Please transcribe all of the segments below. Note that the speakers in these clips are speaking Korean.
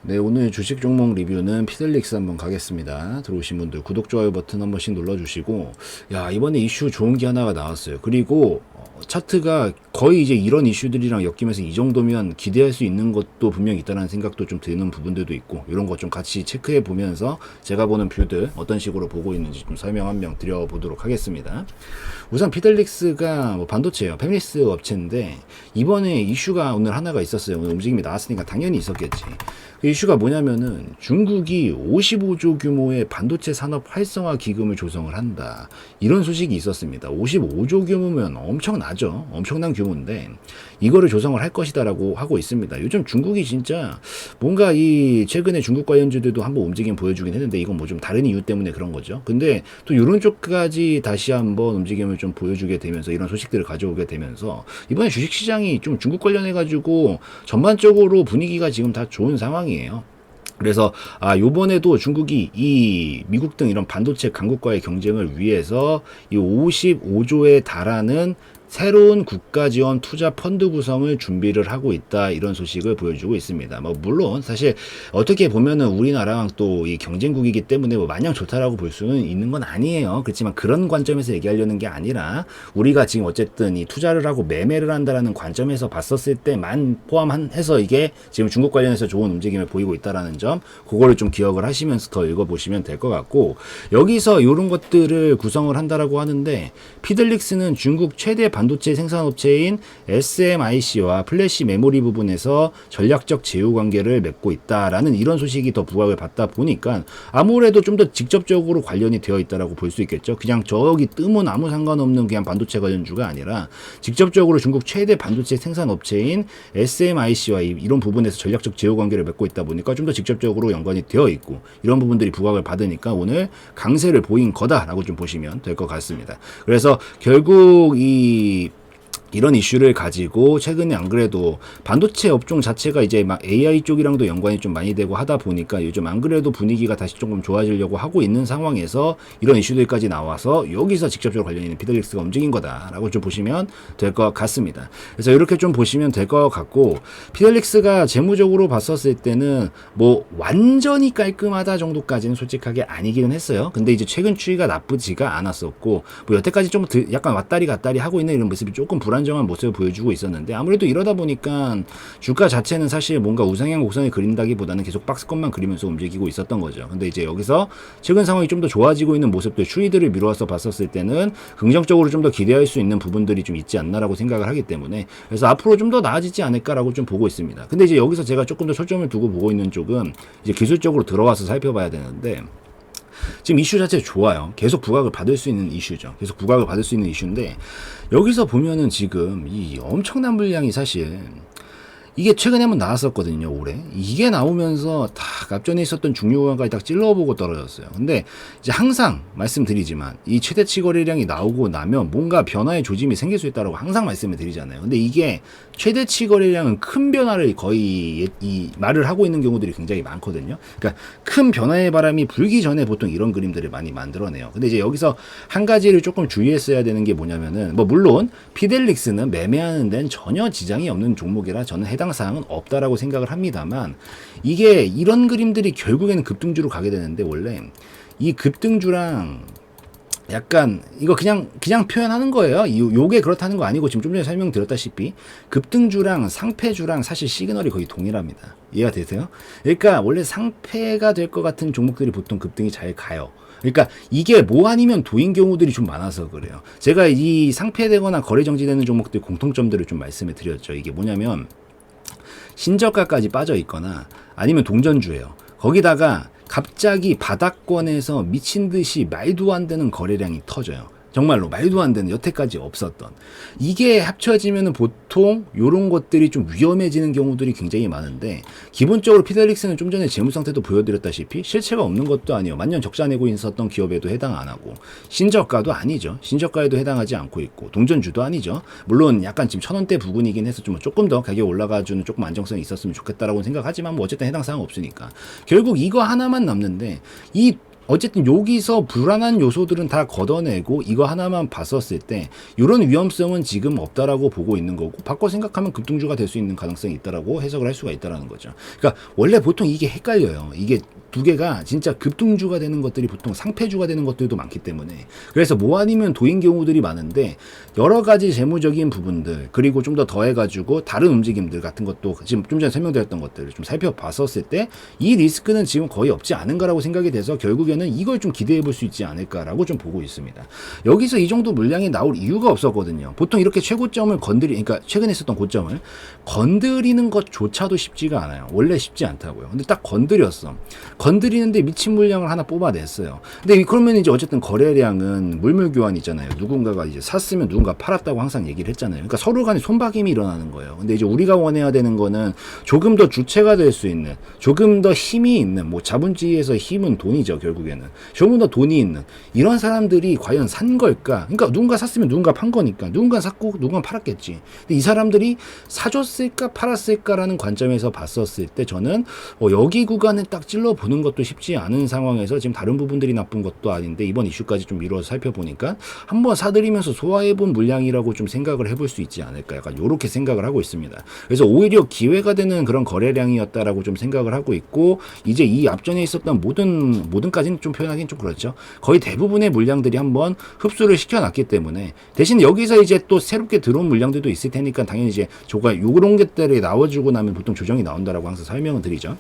네, 오늘 주식 종목 리뷰는 피델릭스 한번 가겠습니다. 들어오신 분들 구독, 좋아요 버튼 한 번씩 눌러주시고, 야, 이번에 이슈 좋은 게 하나가 나왔어요. 그리고 차트가 거의 이제 이런 이슈들이랑 엮이면서 이 정도면 기대할 수 있는 것도 분명히 있다는 생각도 좀 드는 부분들도 있고, 이런 것 좀 같이 체크해 보면서 제가 보는 뷰들 어떤 식으로 보고 있는지 좀 설명 한 명 드려보도록 하겠습니다. 우선 피델릭스가 뭐 반도체예요. 팹리스 업체인데 이번에 이슈가 오늘 하나가 있었어요. 오늘 움직임이 나왔으니까 당연히 있었겠지. 그 이슈가 뭐냐면은 중국이 55조 규모의 반도체 산업 활성화 기금을 조성을 한다. 이런 소식이 있었습니다. 55조 규모면 엄청나죠. 엄청난 규모인데 이거를 조성을 할 것이다라고 하고 있습니다. 요즘 중국이 진짜 뭔가 이 최근에 중국 관련주들도 한번 움직임 보여주긴 했는데 이건 뭐 좀 다른 이유 때문에 그런 거죠. 근데 또 이런 쪽까지 다시 한번 움직임을 좀 보여주게 되면서 이런 소식들을 가져오게 되면서 이번에 주식시장이 좀 중국 관련해가지고 전반적으로 분위기가 지금 다 좋은 상황이에요. 그래서 요번에도 중국이 이 미국 등 이런 반도체 강국과의 경쟁을 위해서 이 55조에 달하는 새로운 국가 지원 투자 펀드 구성을 준비를 하고 있다, 이런 소식을 보여주고 있습니다. 뭐 물론 사실 어떻게 보면은 우리나라랑 또 이 경쟁국이기 때문에 뭐 마냥 좋다라고 볼 수는 있는 건 아니에요. 그렇지만 그런 관점에서 얘기하려는 게 아니라 우리가 지금 어쨌든 이 투자를 하고 매매를 한다라는 관점에서 봤었을 때만 포함해서 이게 지금 중국 관련해서 좋은 움직임을 보이고 있다라는 점, 그거를 좀 기억을 하시면서 더 읽어보시면 될 것 같고, 여기서 이런 것들을 구성을 한다라고 하는데 피델릭스는 중국 최대 반도체 생산업체인 SMIC와 플래시 메모리 부분에서 전략적 제휴 관계를 맺고 있다라는 이런 소식이 더 부각을 받다 보니까 아무래도 좀 더 직접적으로 관련이 되어 있다라고 볼 수 있겠죠. 그냥 저기 뜸은 아무 상관없는 그냥 반도체 관련주가 아니라 직접적으로 중국 최대 반도체 생산업체인 SMIC와 이런 부분에서 전략적 제휴 관계를 맺고 있다 보니까 좀 더 직접적으로 연관이 되어 있고, 이런 부분들이 부각을 받으니까 오늘 강세를 보인 거다라고 좀 보시면 될 것 같습니다. 그래서 결국 이런 이슈를 가지고 최근에 안 그래도 반도체 업종 자체가 이제 막 AI 쪽이랑도 연관이 좀 많이 되고 하다 보니까 요즘 안 그래도 분위기가 다시 조금 좋아지려고 하고 있는 상황에서 이런 이슈들까지 나와서 여기서 직접적으로 관련 있는 피델릭스가 움직인 거다라고 좀 보시면 될 것 같습니다. 그래서 이렇게 좀 보시면 될 것 같고, 피델릭스가 재무적으로 봤었을 때는 뭐 완전히 깔끔하다 정도까지는 솔직하게 아니기는 했어요. 근데 이제 최근 추이가 나쁘지가 않았었고, 뭐 여태까지 좀 약간 왔다리 갔다리 하고 있는 이런 모습이 조금 불안정한 모습을 보여주고 있었는데, 아무래도 이러다 보니까 주가 자체는 사실 뭔가 우상향 곡선을 그린다기보다는 계속 박스권만 그리면서 움직이고 있었던 거죠. 근데 이제 여기서 최근 상황이 좀 더 좋아지고 있는 모습들, 추이들을 미루어서 봤었을 때는 긍정적으로 좀 더 기대할 수 있는 부분들이 좀 있지 않나라고 생각을 하기 때문에, 그래서 앞으로 좀 더 나아지지 않을까라고 좀 보고 있습니다. 근데 이제 여기서 제가 조금 더 초점을 두고 보고 있는 쪽은 이제 기술적으로 들어가서 살펴봐야 되는데, 지금 이슈 자체 좋아요. 계속 부각을 받을 수 있는 이슈죠. 계속 부각을 받을 수 있는 이슈인데, 여기서 보면은 지금 이 엄청난 물량이 사실 이게 최근에 한번 나왔었거든요, 올해. 이게 나오면서 딱 앞전에 있었던 중요한까지 딱 찔러보고 떨어졌어요. 근데 이제 항상 말씀드리지만 이 최대치 거래량이 나오고 나면 뭔가 변화의 조짐이 생길 수 있다고 항상 말씀을 드리잖아요. 근데 이게 최대치 거래량은 큰 변화를 거의 이 말을 하고 있는 경우들이 굉장히 많거든요. 그러니까 큰 변화의 바람이 불기 전에 보통 이런 그림들을 많이 만들어내요. 근데 이제 여기서 한 가지를 조금 주의했어야 되는 게 뭐냐면은, 뭐 물론 피델릭스는 매매하는 데는 전혀 지장이 없는 종목이라 저는 해당 사항은 없다라고 생각을 합니다만, 이게 이런 그림들이 결국에는 급등주로 가게 되는데, 원래 이 급등주랑 약간 이거 그냥 표현하는 거예요. 요게 그렇다는 거 아니고, 지금 좀 전에 설명드렸다시피 급등주랑 상패주랑 사실 시그널이 거의 동일합니다. 이해가 되세요? 그러니까 원래 상패가 될 것 같은 종목들이 보통 급등이 잘 가요. 그러니까 이게 뭐 아니면 도인 경우들이 좀 많아서 그래요. 제가 이 상패되거나 거래 정지되는 종목들 공통점들을 좀 말씀을 드렸죠. 이게 뭐냐면 신저가까지 빠져 있거나 아니면 동전주예요. 거기다가 갑자기 바닥권에서 미친 듯이 말도 안 되는 거래량이 터져요. 정말로 말도 안 되는, 여태까지 없었던. 이게 합쳐지면은 보통 요런 것들이 좀 위험해지는 경우들이 굉장히 많은데, 기본적으로 피델릭스는 좀 전에 재무 상태도 보여드렸다시피 실체가 없는 것도 아니에요. 만년 적자 내고 있었던 기업에도 해당 안 하고, 신저가도 아니죠. 신저가에도 해당하지 않고 있고, 동전주도 아니죠. 물론 약간 지금 1,000원대 부근이긴 해서 좀 조금 더 가격 올라가주는 조금 안정성이 있었으면 좋겠다라고 생각하지만 뭐 어쨌든 해당 사항 없으니까 결국 이거 하나만 남는데, 이 어쨌든 여기서 불안한 요소들은 다 걷어내고 이거 하나만 봤었을 때 이런 위험성은 지금 없다라고 보고 있는 거고, 바꿔 생각하면 급등주가 될 수 있는 가능성이 있다라고 해석을 할 수가 있다라는 거죠. 그러니까 원래 보통 이게 헷갈려요. 이게 두 개가 진짜 급등주가 되는 것들이 보통 상패주가 되는 것들도 많기 때문에, 그래서 뭐 아니면 도인 경우들이 많은데 여러 가지 재무적인 부분들 그리고 좀 더 더해가지고 다른 움직임들 같은 것도 지금 좀 전에 설명드렸던 것들을 좀 살펴봤었을 때 이 리스크는 지금 거의 없지 않은가라고 생각이 돼서 결국에는 이걸 좀 기대해 볼 수 있지 않을까라고 좀 보고 있습니다. 여기서 이 정도 물량이 나올 이유가 없었거든요. 보통 이렇게 최고점을 그러니까 최근에 있었던 고점을 건드리는 것조차도 쉽지가 않아요. 원래 쉽지 않다고요. 근데 딱 건드리는데 미친 물량을 하나 뽑아냈어요. 근데 그러면 이제 어쨌든 거래량은 물물교환이잖아요. 누군가가 이제 샀으면 누군가 팔았다고 항상 얘기를 했잖아요. 그러니까 서로 간에 손바뀜이 일어나는 거예요. 근데 이제 우리가 원해야 되는 거는 조금 더 주체가 될 수 있는, 조금 더 힘이 있는, 뭐 자본주의에서 힘은 돈이죠, 결국에는. 조금 더 돈이 있는 이런 사람들이 과연 산 걸까? 그러니까 누군가 샀으면 누군가 판 거니까 누군가 샀고 누군가 팔았겠지. 근데 이 사람들이 사줬을까 팔았을까라는 관점에서 봤었을 때 저는 여기 구간을 딱 찔러 보는 것도 쉽지 않은 상황에서 지금 다른 부분들이 나쁜 것도 아닌데 이번 이슈까지 좀 미뤄서 살펴보니까 한번 사들이면서 소화해본 물량이라고 좀 생각을 해볼 수 있지 않을까, 약간 요렇게 생각을 하고 있습니다. 그래서 오히려 기회가 되는 그런 거래량이었다라고 좀 생각을 하고 있고, 이제 이 앞전에 있었던 모든까지는 좀 표현하기는 좀 그렇죠. 거의 대부분의 물량들이 한번 흡수를 시켜놨기 때문에, 대신 여기서 이제 또 새롭게 들어온 물량들도 있을 테니까 당연히 이제 요런 것들이 나와주고 나면 보통 조정이 나온다라고 항상 설명을 드리죠.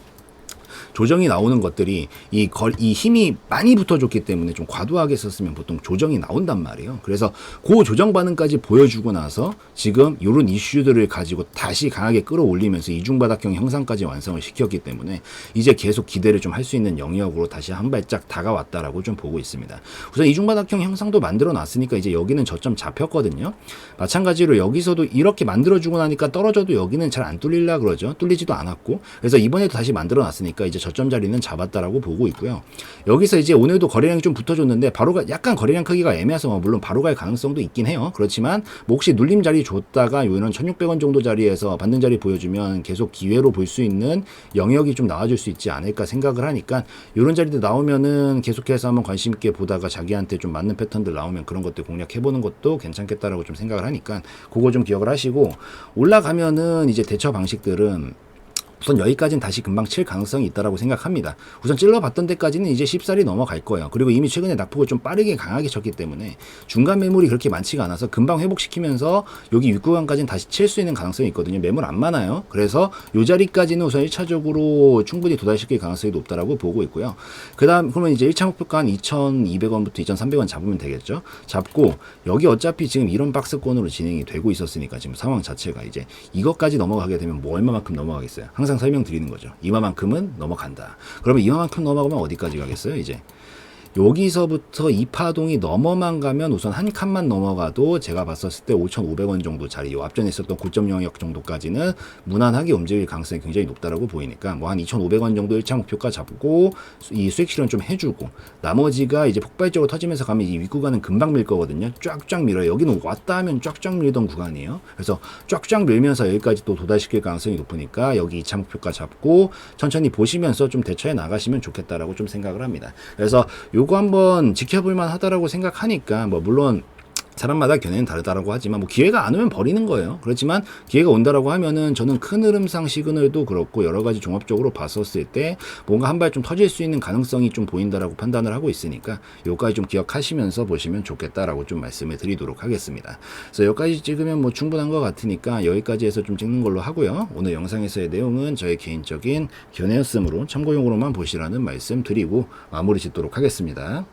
조정이 나오는 것들이 이 힘이 많이 붙어줬기 때문에 좀 과도하게 썼으면 보통 조정이 나온단 말이에요. 그래서 그 조정 반응까지 보여주고 나서 지금 이런 이슈들을 가지고 다시 강하게 끌어올리면서 이중바닥형 형상까지 완성을 시켰기 때문에 이제 계속 기대를 좀 할 수 있는 영역으로 다시 한 발짝 다가왔다라고 좀 보고 있습니다. 우선 이중바닥형 형상도 만들어 놨으니까 이제 여기는 저점 잡혔거든요. 마찬가지로 여기서도 이렇게 만들어주고 나니까 떨어져도 여기는 잘 안 뚫릴라 그러죠. 뚫리지도 않았고, 그래서 이번에도 다시 만들어 놨으니까 이제 저점 자리는 잡았다라고 보고 있고요. 여기서 이제 오늘도 거래량이 좀 붙어줬는데 바로가 약간 거래량 크기가 애매해서 물론 바로 갈 가능성도 있긴 해요. 그렇지만 뭐 혹시 눌림 자리 줬다가 이런 1,600원 정도 자리에서 받는 자리 보여주면 계속 기회로 볼 수 있는 영역이 좀 나와줄 수 있지 않을까 생각을 하니까, 이런 자리도 나오면은 계속해서 한번 관심 있게 보다가 자기한테 좀 맞는 패턴들 나오면 그런 것들 공략해보는 것도 괜찮겠다라고 좀 생각을 하니까 그거 좀 기억을 하시고, 올라가면은 이제 대처 방식들은 우선 여기까지는 다시 금방 칠 가능성이 있다라고 생각합니다. 우선 찔러봤던 데까지는 이제 쉽사리 넘어갈 거예요. 그리고 이미 최근에 낙폭을 좀 빠르게 강하게 쳤기 때문에 중간 매물이 그렇게 많지가 않아서 금방 회복시키면서 여기 윗구간까지는 다시 칠 수 있는 가능성이 있거든요. 매물 안 많아요. 그래서 이 자리까지는 우선 1차적으로 충분히 도달시킬 가능성이 높다라고 보고 있고요. 그 다음 그러면 이제 1차 목표가 한 2,200원부터 2,300원 잡으면 되겠죠. 잡고 여기 어차피 지금 이런 박스권으로 진행이 되고 있었으니까 지금 상황 자체가 이제 이것까지 넘어가게 되면 뭐 얼마만큼 넘어가겠어요. 항상 설명드리는 거죠. 이만큼은 넘어간다. 그러면 이만큼 넘어가면 어디까지 가겠어요? 이제 여기서부터 이 파동이 넘어만 가면 우선 한 칸만 넘어가도 제가 봤었을 때 5,500원 정도 자리, 요 앞전에 있었던 고점 영역 정도까지는 무난하게 움직일 가능성이 굉장히 높다라고 보이니까 뭐 한 2,500원 정도 1차 목표가 잡고 이 수익 실현 좀 해주고, 나머지가 이제 폭발적으로 터지면서 가면 이 윗구간은 금방 밀 거거든요. 쫙쫙 밀어요. 여기는 왔다 하면 쫙쫙 밀던 구간이에요. 그래서 쫙쫙 밀면서 여기까지 또 도달시킬 가능성이 높으니까 여기 2차 목표가 잡고 천천히 보시면서 좀 대처해 나가시면 좋겠다라고 좀 생각을 합니다. 그래서 요거 한번 지켜볼만 하다라고 생각하니까, 뭐 물론 사람마다 견해는 다르다라고 하지만 뭐 기회가 안 오면 버리는 거예요. 그렇지만 기회가 온다라고 하면은 저는 큰 흐름상 시그널도 그렇고 여러 가지 종합적으로 봤었을 때 뭔가 한 발 좀 터질 수 있는 가능성이 좀 보인다라고 판단을 하고 있으니까 요까지 좀 기억하시면서 보시면 좋겠다라고 좀 말씀을 드리도록 하겠습니다. 그래서 여기까지 찍으면 뭐 충분한 것 같으니까 여기까지 해서 좀 찍는 걸로 하고요. 오늘 영상에서의 내용은 저의 개인적인 견해였으므로 참고용으로만 보시라는 말씀 드리고 마무리 짓도록 하겠습니다.